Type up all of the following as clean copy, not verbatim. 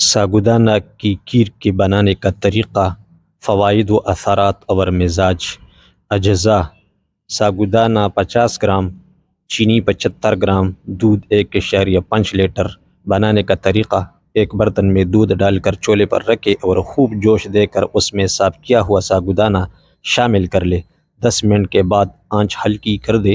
ساگودانہ کی کھیر کے بنانے کا طریقہ، فوائد و اثرات اور مزاج۔ اجزاء: ساگودانہ 50 گرام، چینی 75 گرام، دودھ 1.5 لیٹر۔ بنانے کا طریقہ: ایک برتن میں دودھ ڈال کر چولہے پر رکھے اور خوب جوش دے کر اس میں صاف کیا ہوا ساگودانہ شامل کر لے۔ 10 منٹ کے بعد آنچ ہلکی کر دے،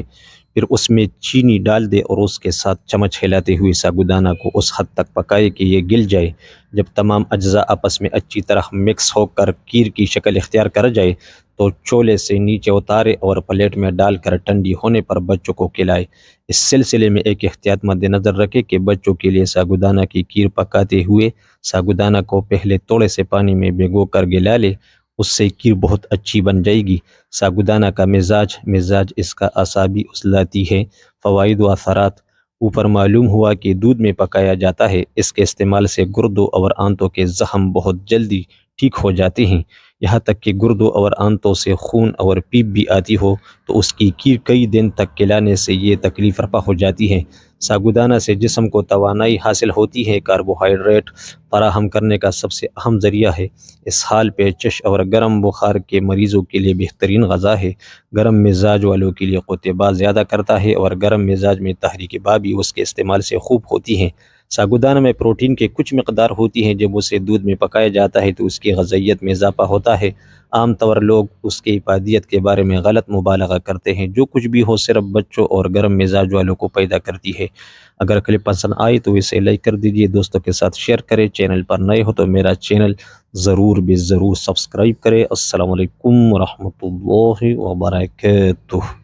پھر اس میں چینی ڈال دے اور اس کے ساتھ چمچ ہلاتے ہوئے ساگودانہ کو اس حد تک پکائے کہ یہ گل جائے۔ جب تمام اجزاء آپس میں اچھی طرح مکس ہو کر کھیر کی شکل اختیار کر جائے تو چولہے سے نیچے اتارے اور پلیٹ میں ڈال کر ٹھنڈی ہونے پر بچوں کو کھلائے۔ اس سلسلے میں ایک احتیاط مد نظر رکھے کہ بچوں کے لیے ساگودانہ کی کھیر پکاتے ہوئے ساگودانہ کو پہلے تھوڑے سے پانی میں بھگو کر گلا لے، اس سے کھیر بہت اچھی بن جائے گی۔ ساگودانہ کا مزاج اس کا اعصابی عضلاتی ہے۔ فوائد و اثرات: اوپر معلوم ہوا کہ دودھ میں پکایا جاتا ہے، اس کے استعمال سے گردوں اور آنتوں کے زخم بہت جلدی ٹھیک ہو جاتے ہیں۔ یہاں تک کہ گردوں اور آنتوں سے خون اور پیپ بھی آتی ہو تو اس کی کھیر کئی دن تک کھلانے سے یہ تکلیف رفع ہو جاتی ہے۔ ساگودانہ سے جسم کو توانائی حاصل ہوتی ہے۔ کاربوہائیڈریٹ فراہم کرنے کا سب سے اہم ذریعہ ہے۔ اسہال، پیچش اور گرم بخار کے مریضوں کے لیے بہترین غذا ہے۔ گرم مزاج والوں کے لیے قوت باز زیادہ کرتا ہے اور گرم مزاج میں تحریک باء بھی اس کے استعمال سے خوب ہوتی ہے۔ ساگودانہ میں پروٹین کی کچھ مقدار ہوتی ہے۔ جب اسے دودھ میں پکایا جاتا ہے تو اس کی غذائیت میں اضافہ ہوتا ہے۔ عام طور لوگ اس کی افادیت کے بارے میں غلط مبالغہ کرتے ہیں۔ جو کچھ بھی ہو، صرف بچوں اور گرم مزاج والوں کو پیدا کرتی ہے۔ اگر کلپ پسند آئی تو اسے لائک کر دیجئے، دوستوں کے ساتھ شیئر کریں۔ چینل پر نئے ہو تو میرا چینل ضرور سبسکرائب کریں۔ السلام علیکم ورحمۃ اللہ وبرکاتہ۔